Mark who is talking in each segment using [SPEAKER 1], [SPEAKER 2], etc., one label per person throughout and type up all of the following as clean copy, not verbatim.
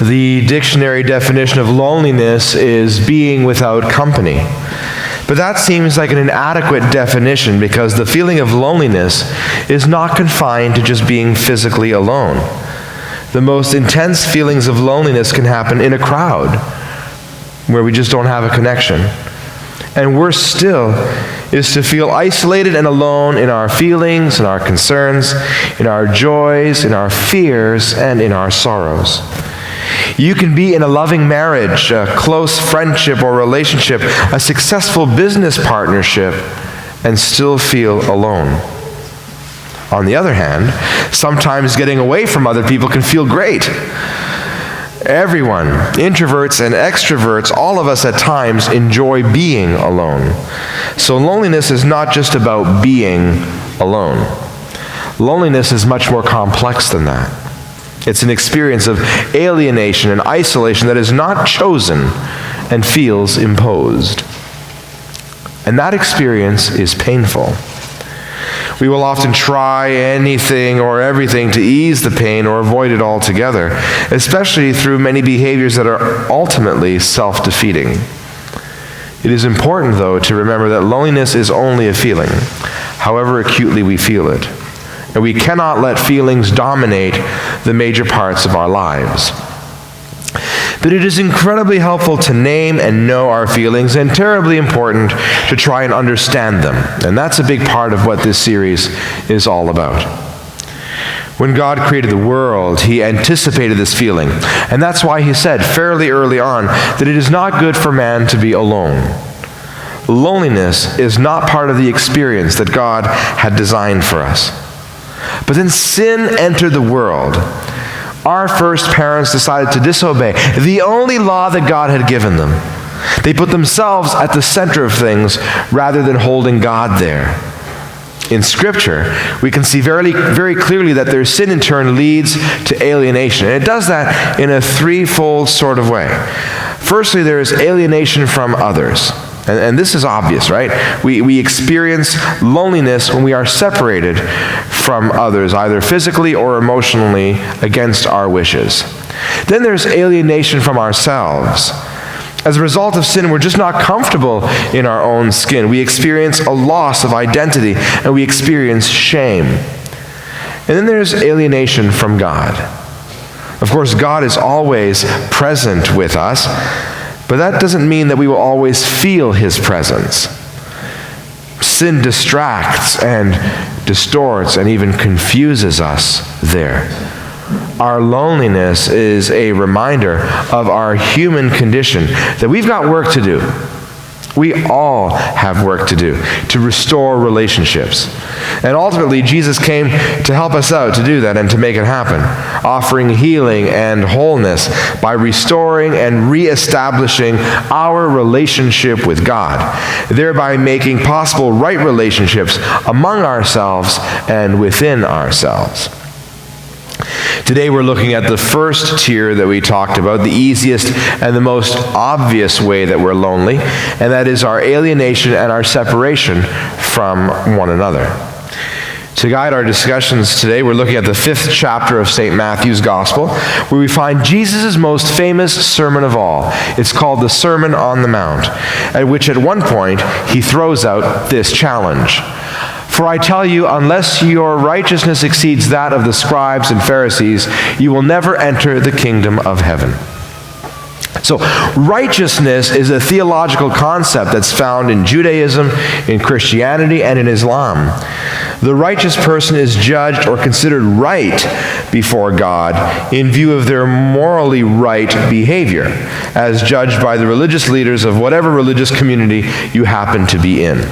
[SPEAKER 1] The dictionary definition of loneliness is being without company. But that seems like an inadequate definition because the feeling of loneliness is not confined to just being physically alone. The most intense feelings of loneliness can happen in a crowd where we just don't have a connection. And worse still is to feel isolated and alone in our feelings, in our concerns, in our joys, in our fears, and in our sorrows. You can be in a loving marriage, a close friendship or relationship, a successful business partnership, and still feel alone. On the other hand, sometimes getting away from other people can feel great. Everyone, introverts and extroverts, all of us at times enjoy being alone. So loneliness is not just about being alone. Loneliness is much more complex than that. It's an experience of alienation and isolation that is not chosen and feels imposed. And that experience is painful. We will often try anything or everything to ease the pain or avoid it altogether, especially through many behaviors that are ultimately self-defeating. It is important, though, to remember that loneliness is only a feeling, however acutely we feel it. And we cannot let feelings dominate the major parts of our lives. But it is incredibly helpful to name and know our feelings, and terribly important to try and understand them. And that's a big part of what this series is all about. When God created the world, He anticipated this feeling. And that's why He said fairly early on that it is not good for man to be alone. Loneliness is not part of the experience that God had designed for us. But then sin entered the world. Our first parents decided to disobey the only law that God had given them. They put themselves at the center of things rather than holding God there. In Scripture, we can see very, very clearly that their sin in turn leads to alienation. And it does that in a threefold sort of way. Firstly, there is alienation from others. And this is obvious, right? We experience loneliness when we are separated from others, either physically or emotionally, against our wishes. Then there's alienation from ourselves. As a result of sin, we're just not comfortable in our own skin. We experience a loss of identity, and we experience shame. And then there's alienation from God. Of course, God is always present with us, but that doesn't mean that we will always feel His presence. Sin distracts and distorts and even confuses us there. Our loneliness is a reminder of our human condition, that we've got work to do. We all have work to do to restore relationships. And ultimately, Jesus came to help us out to do that and to make it happen, offering healing and wholeness by restoring and reestablishing our relationship with God, thereby making possible right relationships among ourselves and within ourselves. Today we're looking at the first tier that we talked about, the easiest and the most obvious way that we're lonely, and that is our alienation and our separation from one another. To guide our discussions today, we're looking at the 5th chapter of St. Matthew's Gospel, where we find Jesus' most famous sermon of all. It's called the Sermon on the Mount, at which at one point he throws out this challenge. For I tell you, unless your righteousness exceeds that of the scribes and Pharisees, you will never enter the kingdom of heaven. So, righteousness is a theological concept that's found in Judaism, in Christianity, and in Islam. The righteous person is judged or considered right before God in view of their morally right behavior, as judged by the religious leaders of whatever religious community you happen to be in.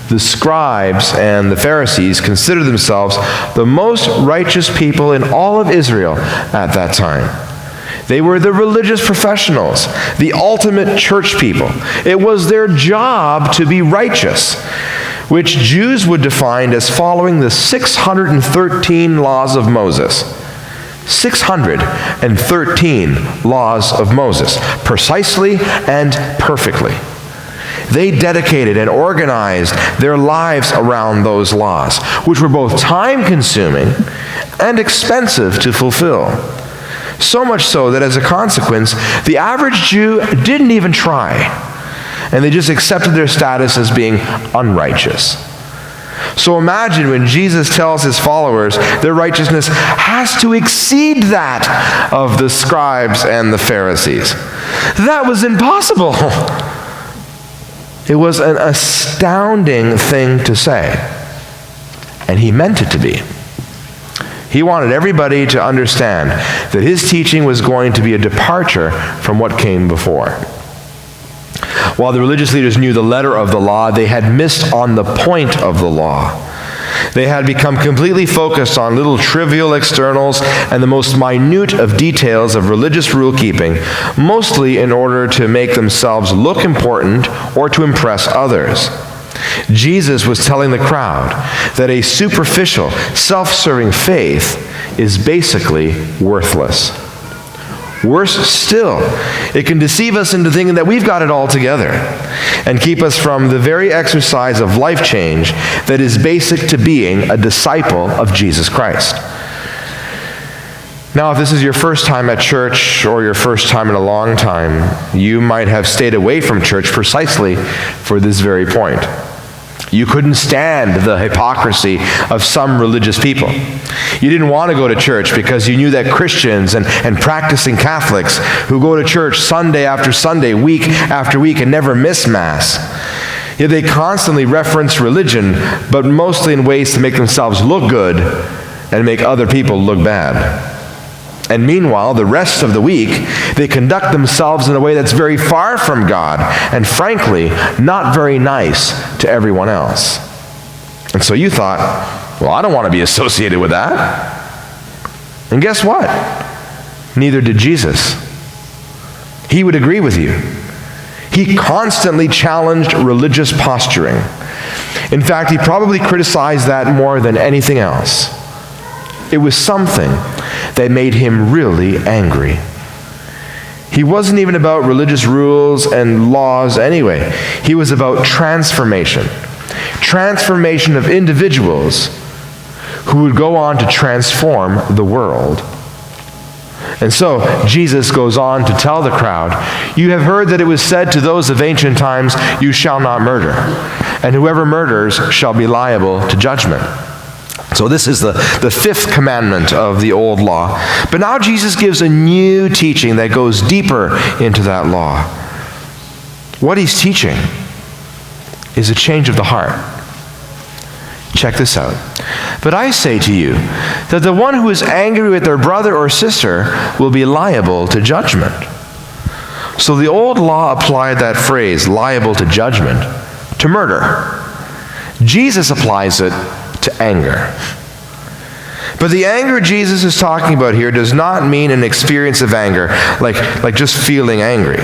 [SPEAKER 1] The scribes and the Pharisees considered themselves the most righteous people in all of Israel at that time. They were the religious professionals, the ultimate church people. It was their job to be righteous, which Jews would define as following the 613 laws of Moses. 613 laws of Moses, precisely and perfectly. They dedicated and organized their lives around those laws, which were both time-consuming and expensive to fulfill. So much so that as a consequence, the average Jew didn't even try, and they just accepted their status as being unrighteous. So imagine when Jesus tells his followers their righteousness has to exceed that of the scribes and the Pharisees. That was impossible. It was an astounding thing to say, and he meant it to be. He wanted everybody to understand that his teaching was going to be a departure from what came before. While the religious leaders knew the letter of the law, they had missed on the point of the law. They had become completely focused on little trivial externals and the most minute of details of religious rule-keeping, mostly in order to make themselves look important or to impress others. Jesus was telling the crowd that a superficial, self-serving faith is basically worthless. Worse still, it can deceive us into thinking that we've got it all together and keep us from the very exercise of life change that is basic to being a disciple of Jesus Christ. Now, if this is your first time at church or your first time in a long time, you might have stayed away from church precisely for this very point. You couldn't stand the hypocrisy of some religious people. You didn't want to go to church because you knew that Christians and practicing Catholics who go to church Sunday after Sunday, week after week, and never miss Mass, yet they constantly reference religion, but mostly in ways to make themselves look good and make other people look bad. And meanwhile, the rest of the week, they conduct themselves in a way that's very far from God and, frankly, not very nice to everyone else. And so you thought, well, I don't want to be associated with that. And guess what? Neither did Jesus. He would agree with you. He constantly challenged religious posturing. In fact, he probably criticized that more than anything else. It was something that made him really angry. He wasn't even about religious rules and laws anyway. He was about transformation. Transformation of individuals who would go on to transform the world. And so Jesus goes on to tell the crowd, "You have heard that it was said to those of ancient times, 'You shall not murder,' and whoever murders shall be liable to judgment." So this is the fifth commandment of the old law. But now Jesus gives a new teaching that goes deeper into that law. What he's teaching is a change of the heart. Check this out. "But I say to you that the one who is angry with their brother or sister will be liable to judgment." So the old law applied that phrase, liable to judgment, to murder. Jesus applies it to anger. But the anger Jesus is talking about here does not mean an experience of anger, like just feeling angry.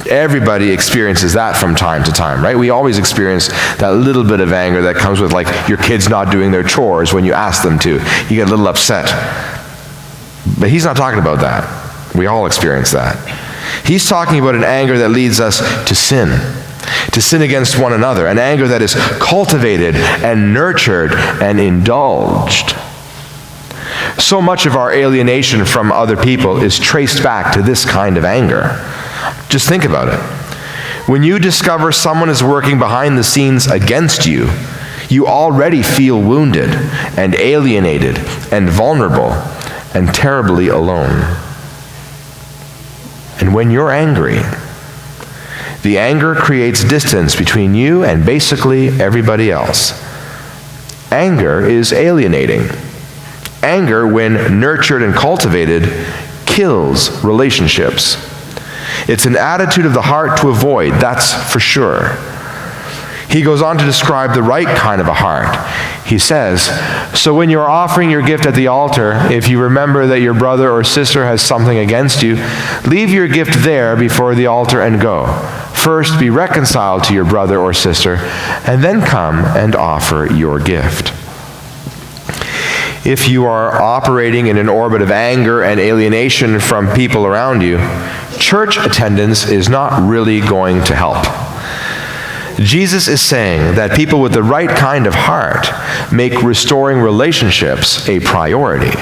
[SPEAKER 1] Everybody experiences that from time to time, right? We always experience that little bit of anger that comes with, like, your kids not doing their chores when you ask them to. You get a little upset. But he's not talking about that. We all experience that. He's talking about an anger that leads us to sin against one another, an anger that is cultivated and nurtured and indulged. So much of our alienation from other people is traced back to this kind of anger. Just think about it. When you discover someone is working behind the scenes against you, you already feel wounded and alienated and vulnerable and terribly alone. And when you're angry, the anger creates distance between you and basically everybody else. Anger is alienating. Anger, when nurtured and cultivated, kills relationships. It's an attitude of the heart to avoid, that's for sure. He goes on to describe the right kind of a heart. He says, "So when you're offering your gift at the altar, if you remember that your brother or sister has something against you, leave your gift there before the altar and go. First be reconciled to your brother or sister, and then come and offer your gift." If you are operating in an orbit of anger and alienation from people around you, church attendance is not really going to help. Jesus is saying that people with the right kind of heart make restoring relationships a priority.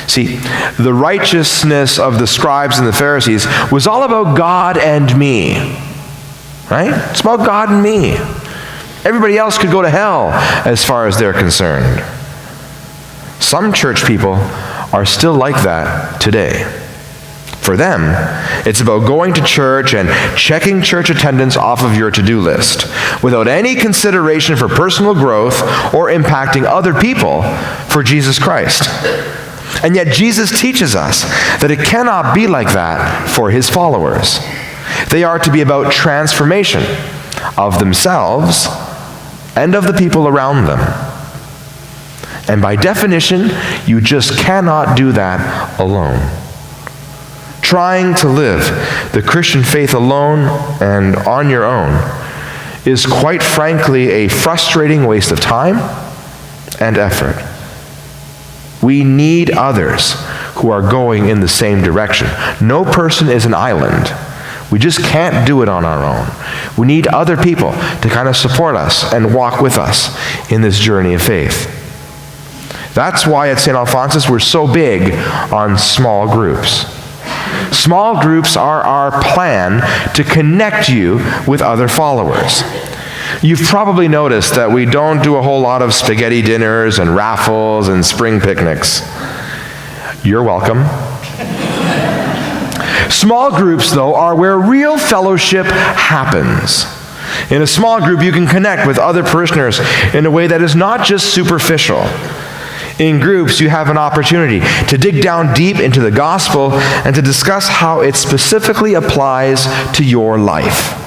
[SPEAKER 1] See, the righteousness of the scribes and the Pharisees was all about God and me, right? It's about God and me. Everybody else could go to hell as far as they're concerned. Some church people are still like that today. For them, it's about going to church and checking church attendance off of your to-do list without any consideration for personal growth or impacting other people for Jesus Christ. And yet Jesus teaches us that it cannot be like that for his followers. They are to be about transformation of themselves and of the people around them. And by definition, you just cannot do that alone. Trying to live the Christian faith alone and on your own is quite frankly a frustrating waste of time and effort. We need others who are going in the same direction. No person is an island. We just can't do it on our own. We need other people to kind of support us and walk with us in this journey of faith. That's why at St. Alphonsus we're so big on small groups. Small groups are our plan to connect you with other followers. You've probably noticed that we don't do a whole lot of spaghetti dinners and raffles and spring picnics. You're welcome. Small groups, though, are where real fellowship happens. In a small group, you can connect with other parishioners in a way that is not just superficial. In groups, you have an opportunity to dig down deep into the gospel and to discuss how it specifically applies to your life.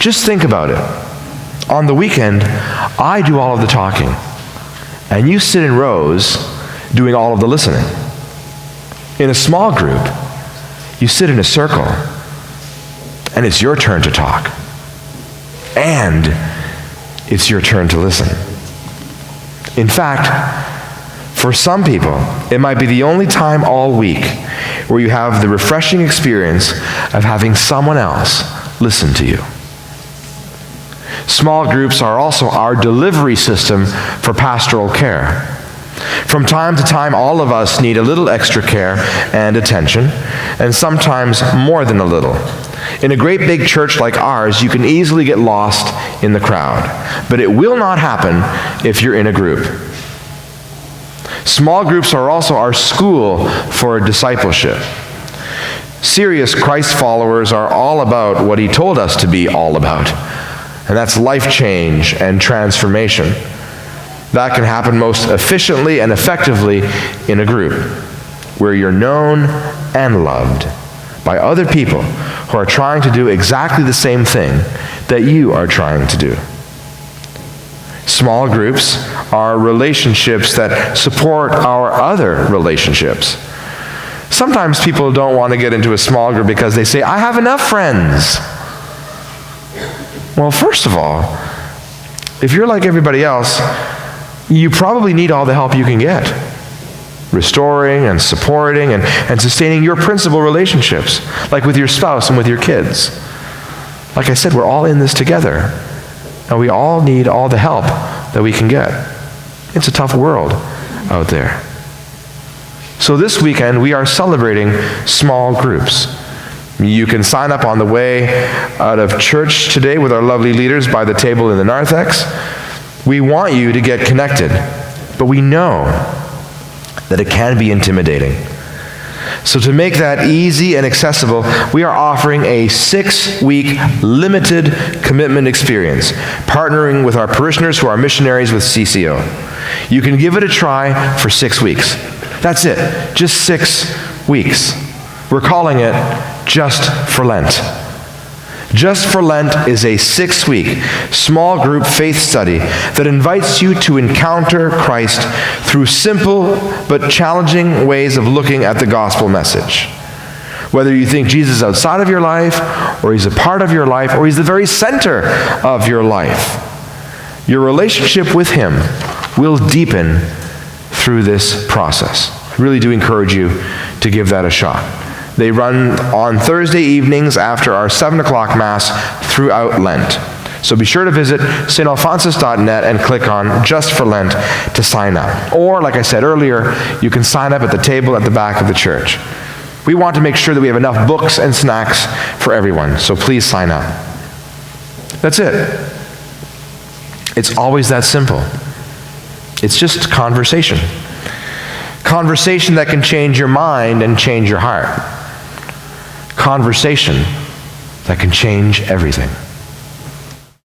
[SPEAKER 1] Just think about it. On the weekend, I do all of the talking, and you sit in rows doing all of the listening. In a small group, you sit in a circle, and it's your turn to talk. And it's your turn to listen. In fact, for some people, it might be the only time all week where you have the refreshing experience of having someone else listen to you. Small groups are also our delivery system for pastoral care. From time to time, all of us need a little extra care and attention, and sometimes more than a little. In a great big church like ours, you can easily get lost in the crowd, but it will not happen if you're in a group. Small groups are also our school for discipleship. Serious Christ followers are all about what he told us to be all about, and that's life change and transformation. That can happen most efficiently and effectively in a group where you're known and loved by other people who are trying to do exactly the same thing that you are trying to do. Small groups are relationships that support our other relationships. Sometimes people don't want to get into a small group because they say, I have enough friends. Well, first of all, if you're like everybody else, you probably need all the help you can get. Restoring and supporting and sustaining your principal relationships, like with your spouse and with your kids. Like I said, we're all in this together, and we all need all the help that we can get. It's a tough world out there. So this weekend, we are celebrating small groups. You can sign up on the way out of church today with our lovely leaders by the table in the narthex. We want you to get connected, but we know that it can be intimidating. So to make that easy and accessible, we are offering a 6-week limited commitment experience, partnering with our parishioners who are missionaries with CCO. You can give it a try for 6 weeks. That's it, just 6 weeks. We're calling it Just for Lent. Just for Lent is a 6-week small group faith study that invites you to encounter Christ through simple but challenging ways of looking at the gospel message. Whether you think Jesus is outside of your life, or he's a part of your life, or he's the very center of your life, your relationship with him will deepen through this process. I really do encourage you to give that a shot. They run on Thursday evenings after our 7 o'clock Mass throughout Lent. So be sure to visit stalphonsus.net and click on Just for Lent to sign up. Or, like I said earlier, you can sign up at the table at the back of the church. We want to make sure that we have enough books and snacks for everyone, so please sign up. That's it. It's always that simple. It's just conversation. Conversation that can change your mind and change your heart. Conversation that can change everything.